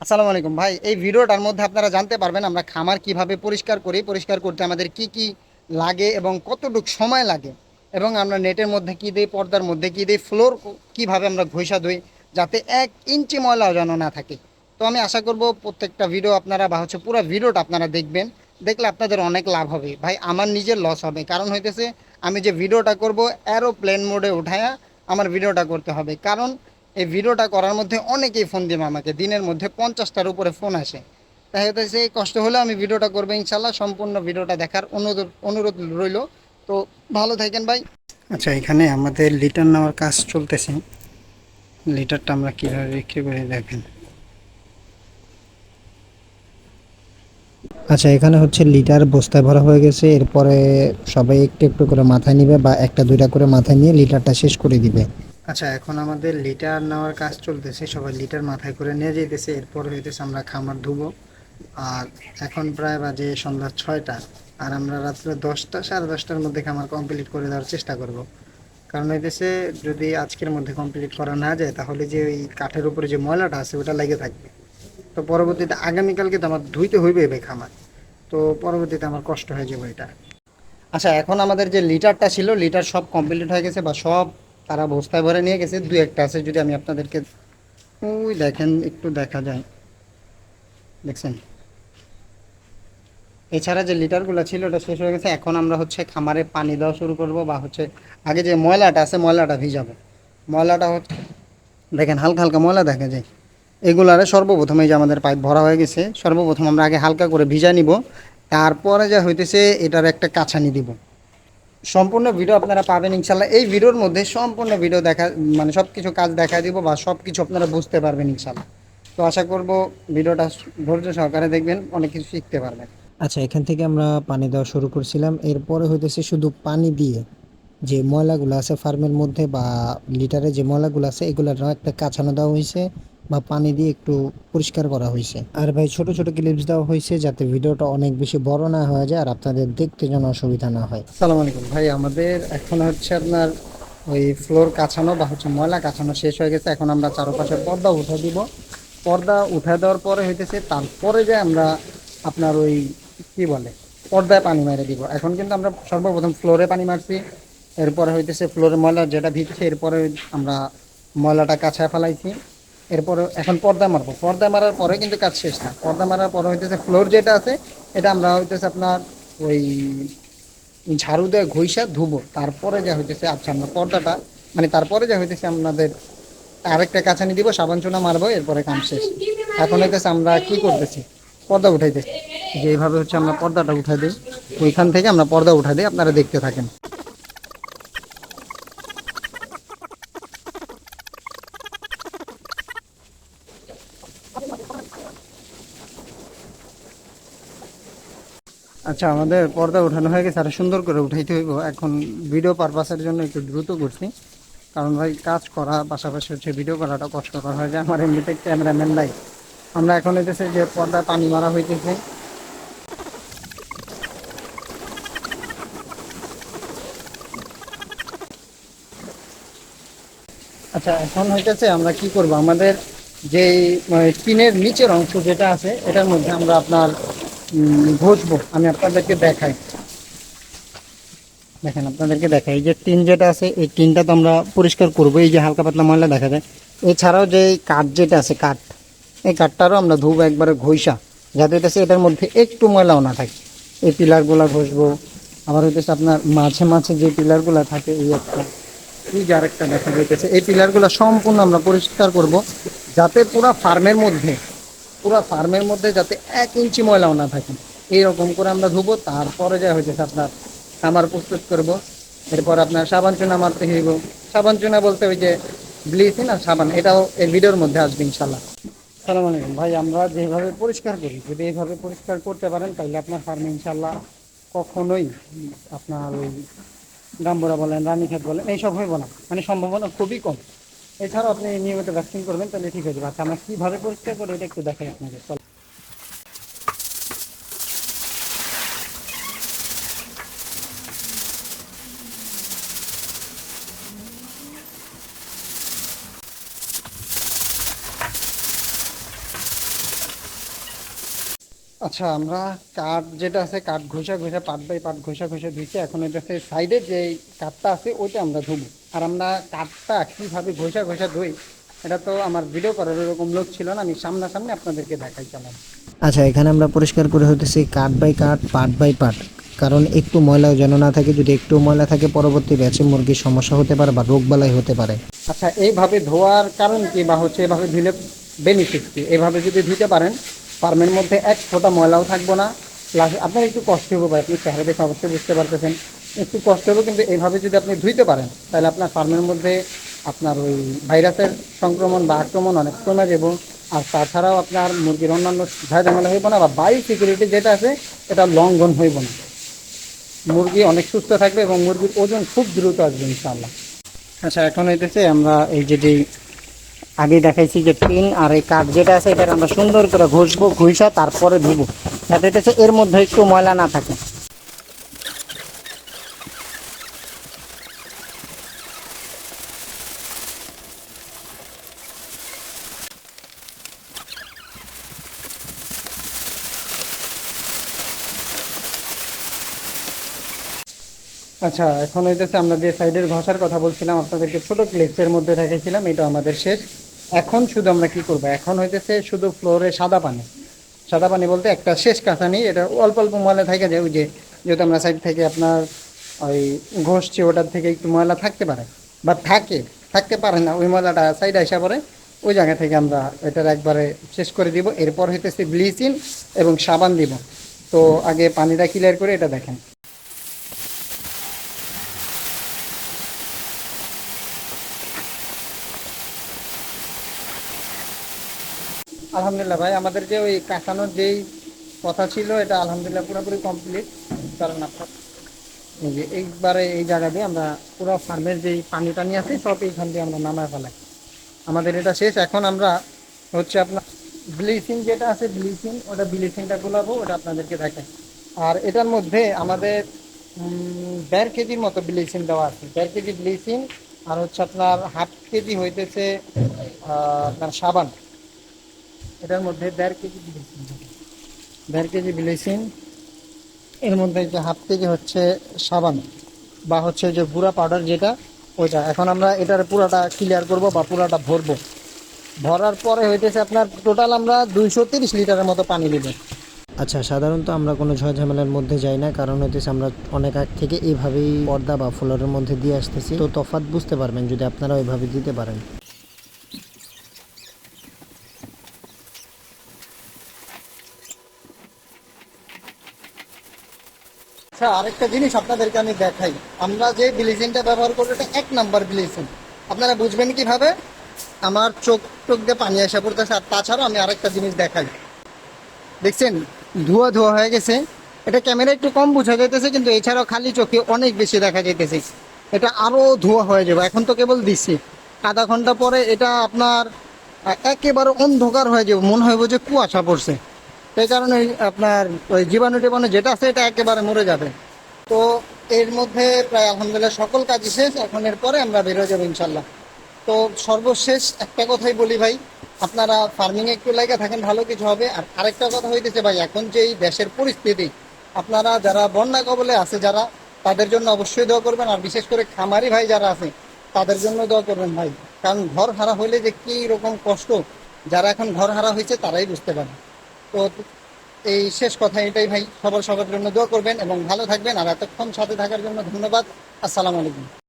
আসসালামু আলাইকুম ভাই। এই ভিডিওটার মধ্যে আপনারা জানতে পারবেন আমরা খামার কিভাবে পরিষ্কার করি, পরিষ্কার করতে আমাদের কি কি লাগে এবং কতটুকু সময় লাগে, এবং আমরা নেটের মধ্যে কি দিই, পর্দার মধ্যে কি দিই, ফ্লোর কিভাবে আমরা ঘষা ধুই যাতে 1 ইঞ্চি ময়লাও যেন না থাকে। তো আমি আশা করব প্রত্যেকটা ভিডিও আপনারা পুরো ভিডিওটা আপনারা দেখবেন। দেখলে আপনাদের অনেক লাভ হবে ভাই, আমার নিজের লস হবে, কারণ হইতেছে আমি যে ভিডিওটা করব এরোপ্লেন মোডে উঠায়া আমার ভিডিওটা করতে হবে। কারণ এই ভিডিওটা করার মধ্যে অনেকেই ফোন দিবে আমাকে, দিনের মধ্যে 50টার উপরে ফোন আসে। তাই হতেছে কষ্ট হলেও আমি ভিডিওটা করবো ইনশাল্লাহ। সম্পূর্ণ ভিডিওটা দেখার অনুরোধ অনুরোধ রইল। তো ভালো থাকেন ভাই। আচ্ছা, এখানে আমাদের লিটার নেওয়ার কাজ চলতেছে। লিটারটা আমরা কীভাবে বিক্রি করি দেখেন। আচ্ছা, এখানে হচ্ছে লিটার বস্তায় ভরা হয়ে গেছে। এরপরে সবাই একটু একটু করে মাথায় নিবে বা একটা দুইটা করে মাথায় নিয়ে লিটারটা শেষ করে দিবে। আচ্ছা, এখন আমাদের লিটার নেওয়ার কাজ চলতেছে, সবাই লিটার মাথায় করে নিয়ে যেতেছে। এরপর হইতেছে আমরা খামার ধুবো। আর এখন প্রায় বাজে সন্ধ্যা 6টা, আর আমরা রাত্রে 10টা সাড়ে 10টার মধ্যে খামার কমপ্লিট করে দেওয়ার চেষ্টা করব। কারণ হইতেছে যদি আজকের মধ্যে কমপ্লিট করা না যায় তাহলে যে ওই কাঠের উপরে যে ময়লাটা আছে ওটা লেগে থাকবে। তো পরবর্তীতে আগামীকালকে তো আমার ধুইতে হইবে ভাই খামার। তো পরবর্তীতে আমার কষ্ট হয়ে যাবে এটা। আচ্ছা, এখন আমাদের যে লিটারটা ছিল, লিটার সব কমপ্লিট হয়ে গেছে বা সব তারা বস্তায় ভরে নিয়ে গেছে। দু একটা আছে, যদি আমি আপনাদেরকে ওই দেখেন একটু দেখা যায়, দেখছেন। এছাড়া যে লিটারগুলো ছিল ওটা শেষ হয়ে গেছে। এখন আমরা খামারে পানি দেওয়া শুরু করব, বা আগে যে ময়লাটা আছে ময়লাটা ভিজাবো। ময়লাটা দেখেন হালকা হালকা ময়লা দেখা যায়। এগুলারে সর্বপ্রথম এই যে আমাদের পাইপ ভরা হয়ে গেছে, সর্বপ্রথম আমরা আগে হালকা করে ভিজা নিব। তারপরে যা হইতেছে এটার একটা কাছানি দিব। সম্পূর্ণ ভিডিও আপনারা পাবেন ইনশাল্লাহ। এই ভিডিওর মধ্যে সম্পূর্ণ ভিডিও দেখা, মানে সব কিছু কাজ দেখা দিব বা সব কিছু আপনারা বুঝতে পারবেন ইনশাল্লাহ। তো আশা করব ভিডিওটা ধৈর্য সহকারে দেখবেন, অনেক কিছু শিখতে পারবেন। আচ্ছা, এখান থেকে আমরা পানি দেওয়া শুরু করছিলাম। এরপরে হইতেছে শুধু পানি দিয়ে যে ময়লাগুলো আছে ফার্মের মধ্যে বা লিটারে যে ময়লাগুলো আছে এগুলোর একটা কাছানো দেওয়া হয়েছে বা পানি দিয়ে একটু পরিষ্কার করা হয়েছে। আর ভাই ছোট ছোট ক্লিপস দেওয়া হয়েছে যাতে ভিডিওটা অনেক বেশি বড় না হয়ে যায় আর আপনাদের দেখতে যেন অসুবিধা না হয়। আসসালামু আলাইকুম ভাই, আমাদের এখন আপনার ওই ফ্লোর কাছানো বা ময়লা কাছানো শেষ হয়ে গেছে। এখন আমরা চারপাশে পর্দা উঠে দিব। পর্দা উঠে দেওয়ার পরে হইতেছে তারপরে যে আমরা আপনার ওই কি বলে পর্দায় পানি মেরে দিব। এখন কিন্তু আমরা সর্বপ্রথম ফ্লোরে পানি মারছি। এরপরে হইতেছে ফ্লোরে ময়লা যেটা ভিজছে, এরপরে আমরা ময়লাটা কাছায় ফেলাইছি। এরপরে এখন পর্দা মারবো। পর্দা মারার পরে কিন্তু কাজ শেষ না। পর্দা মারার পরে হইতেছে ফ্লোর যেটা আছে এটা আমরা হইতেছে আপনার ওই ঝাড়ু দিয়ে ঘষা ধুবো। তারপরে যা হইতেছে আচ্ছা আমরা পর্দাটা, মানে তারপরে যা হইতেছে আপনাদের আরেকটা কাছানি দিব, সাবান চুনা মারবো, এরপরে কাম শেষ। এখন হইতেছে আমরা কি করতেছি, পর্দা উঠাইতেছি। যেভাবে আমরা পর্দাটা উঠাই দিই, ওইখান থেকে আমরা পর্দা উঠাই দিই, আপনারা দেখতে থাকেন। আচ্ছা, আমাদের পর্দা উঠানো হয়ে গেছে, আর সুন্দর করে উঠাইতে হইব। এখন ভিডিও পারপাসের জন্য একটু দ্রুত করছি, কারণ ভাই কাজ করা পাশাপাশি ভিডিও করাটা কষ্টকর হয়ে যায়। আমার এমনিতে ক্যামেরাম্যান নাই। আমরা এখন হইতেছে যে পর্দায় পানি মারা হইতেছে। আচ্ছা, এখন হইতেছে আমরা কি করব, আমাদের যে টিনের নিচের অংশ যেটা আছে এটার মধ্যে আমরা আপনার ঘষবো। আমি আপনাদেরকে দেখাই, দেখেন আপনাদেরকে দেখাই। এই যে টিন যেটা আছে এই টিনটা তো আমরা পরিষ্কার করবো। এই যে হালকা পাতলা ময়লা দেখা যায়। এছাড়াও যে কাঠ যেটা আছে কাঠ, এই কাঠটারও আমরা ধুবো একবারে ঘষা, যাতে হইতেছে এটার মধ্যে একটু ময়লাও না থাকে। এই পিলারগুলা ঘষবো। আবার হইতেছে আপনার মাঝে মাঝে যে পিলারগুলা থাকে, এই একটা এই যে আরেকটা দেখা যাইতেছে, এই পিলারগুলো সম্পূর্ণ আমরা পরিষ্কার করব, যাতে পুরা ফার্মের মধ্যে যাতে 1 ইঞ্চি ময়লাও না থাকে। এইরকম করে আমরা ধুবো। তারপরে যা হয়েছে আপনার খামার প্রস্তুত করব। এরপর আপনার সাবান চুনা মারতে হইব। সাবান চুনা বলতে ওই যে ব্লিচিং আর সাবান, এটাও এই ভিডিওর মধ্যে আসবে ইনশাল্লাহ। সালাম আলাইকুম ভাই, আমরা যেভাবে পরিষ্কার করি যদি এইভাবে পরিষ্কার করতে পারেন তাহলে আপনার ফার্মে ইনশাল্লাহ কখনোই আপনার ওই গাম্বুরা বলেন রানীক্ষেত বলেন এইসব হইব না, মানে সম্ভাবনা খুবই কম। এছাড়াও আপনি নিয়মিত ভ্যাকসিন করবেন তাহলে ঠিক হয়ে যাবে। আচ্ছা, আমরা কীভাবে পরিষ্কার করি এটা একটু দেখাই আপনাকে। আচ্ছা, আমরা কাঠ যেটা আছে কাঠ ঘষা ঘষা পাট বাই পাট ঘষা ঘষা ধুইছি। এখন এটা সাইডে যে কাঠটা আছে ওইটা আমরা ধুবো। আর আমরা কাঠটা কীভাবে ঘষা ঘষা ধুই এটা তো আমার ভিডিও করার এরকম লোক ছিল না, আমি সামনাসামনি আপনাদেরকে দেখাই চালাম। আচ্ছা, এখানে আমরা পরিষ্কার করে হতেছি কাঠ বাই কাঠ, পার্ট বাই পার্ট, কারণ একটু ময়লাও যেন না থাকে। যদি একটু ময়লা থাকে পরবর্তী ব্যাচে মুরগির সমস্যা হতে পারে বা রোগবালাই হতে পারে। আচ্ছা, এইভাবে ধোয়ার কারণ কি বা হচ্ছে এভাবে ধুলে বেনিফিট কি? এইভাবে যদি ধুতে পারেন ফার্মের মধ্যে এক ফোঁটা ময়লাও থাকবো না। প্লাস আপনার একটু কষ্ট হবে ভাই, আপনি চেহারা দেখে অবশ্যই বুঝতে পারতেছেন একটু কষ্ট হবে, কিন্তু এইভাবে যদি আপনি ধুইতে পারেন তাহলে আপনার ফার্মের মধ্যে আপনার ওই ভাইরাসের সংক্রমণ বা আক্রমণ অনেক কমে যাব। আর তাছাড়াও আপনার মুরগির অন্যান্য ঝামেলা হইব না, বা বায়ু সিকিউরিটি যেটা আছে এটা লঙ্ঘন হইব না। মুরগি অনেক সুস্থ থাকবে এবং মুরগির ওজন খুব দ্রুত আসবে ইনশাআল্লাহ। আচ্ছা, এখন হইতেছে আমরা এই যে আগে দেখাইছি যে টিন আর এই কাঠ যেটা আছে এটা আমরা সুন্দর করে ঘষবো, ঘষা তারপরে ধুবো, যাতে হইতেছে এর মধ্যে একটু ময়লা না থাকে। আচ্ছা, এখন হইতেছে আমরা যে সাইডের ঘষার কথা বলছিলাম আপনাদেরকে ছোট ক্লিপসের মধ্যে দেখাইছিলাম, এটা আমাদের শেষ। এখন শুধু আমরা কি করব, এখন হইতেছে শুধু ফ্লোরে সাদা পানি। সাদা পানি বলতে একটা শেষ কাঁচা নেই, এটা অল্প অল্প ময়লা থাকে যায়। ওই যে যেহেতু আমরা সাইড থেকে আপনার ওই ঘষছি ওটার থেকে একটু ময়লা থাকতে পারে বা থাকতে পারে না, ওই ময়লাটা সাইডে আসা পরে ওই জায়গা থেকে আমরা এটার একবারে শেষ করে দিব। এরপর হইতেছে ব্লিচিং এবং সাবান দিব। তো আগে পানিটা ক্লিয়ার করে এটা দেখেন। আলহামদুলিল্লাহ ভাই, আমাদের যে ওই কাঁচানোর যেই কথা ছিল এটা আলহামদুলিল্লাহ পুরোপুরি কমপ্লিট। কারণ আপনার এই যে এইবারে এই জায়গা দিয়ে আমরা পুরো ফার্মের যেই পানি টানি আছে সব এইখান দিয়ে আমরা নামায় ফেলাই। আমাদের এটা শেষ। এখন আমরা হচ্ছে আপনার ব্লিচিং যেটা আছে ব্লিচিং, ওটা ব্লিচিংটা গুলাবো, ওটা আপনাদেরকে দেখাই। আর এটার মধ্যে আমাদের 1.5 কেজির মতো ব্লিচিং দেওয়া আছে। 1.5 কেজি ব্লিচিং আর হচ্ছে আপনার 1/2 কেজি হইতেছে আপনার সাবান। এটার মধ্যে 1.5 কেজি ব্লিচিং, 1.5 কেজি ব্লিচিং, এর মধ্যে যে 1/2 কেজি হচ্ছে সাবান বা হচ্ছে যে গুঁড়া পাউডার যেটা ওইটা। এখন আমরা এটার পুরাটা ক্লিয়ার করব বা পুরাটা ভরবো। ভরার পরে হইতেছে আপনার টোটাল আমরা 230 লিটারের মতো পানি দিব। আচ্ছা, সাধারণত আমরা কোনো ঝামেলার মধ্যে যাই না, কারণ হইতেছে আমরা অনেক আগ থেকে এইভাবেই পর্দা বা ফ্লোরের মধ্যে দিয়ে আসতেছি। তো তফাৎ বুঝতে পারবেন যদি আপনারা ওইভাবে দিতে পারেন। আচ্ছা, আরেকটা জিনিস আপনাদেরকে আমি দেখাই। আমরা যে ব্লিচিংটা ব্যবহার করবো এটা 1 নাম্বার ব্লিচিং। আপনারা বুঝবেন কিভাবে? আমার চোখ টোক দিয়ে পানি আসা পড়তেছে। আর তাছাড়াও আমি আরেকটা জিনিস দেখাই, দেখছেন ধোয়া ধোয়া হয়ে গেছে। এটা ক্যামেরা একটু কম বোঝা যাইতেছে, কিন্তু এছাড়াও খালি চোখে অনেক বেশি দেখা যাইতেছে। এটা আরো ধোয়া হয়ে যাবে। এখন তো কেবল দিচ্ছি, আধা ঘন্টা পরে এটা আপনার একেবারে অন্ধকার হয়ে যাবে, মনে হইব যে কুয়াশা পড়ছে। সেই কারণে আপনার ওই জীবাণু টিবাণু যেটা আছে এটা একেবারে মরে যাবে। তো এর মধ্যে প্রায় আলহামদুলিল্লাহ সকল কাজই শেষ। এখন এরপরে আমরা বেরোয় যাবো ইনশাল্লাহ। তো সর্বশেষ একটা কথাই বলি ভাই, আপনারা ফার্মিং একটু লেগে থাকেন, ভালো কিছু হবে। আর আরেকটা কথা হইতেছে ভাই, এখন যে এই দেশের পরিস্থিতি, আপনারা যারা বন্যা কবলে আছে যারা, তাদের জন্য অবশ্যই দোয়া করবেন। আর বিশেষ করে খামারি ভাই যারা আছে তাদের জন্য দোয়া করবেন ভাই। কারণ ঘর হারা হইলে যে কি রকম কষ্ট, যারা এখন ঘর হারা হয়েছে তারাই বুঝতে পারে। তো এই শেষ কথা এটাই ভাই, সবার জন্য দোয়া করবেন এবং ভালো থাকবেন। আর এতক্ষণ সাথে থাকার জন্য ধন্যবাদ। আসসালামু আলাইকুম।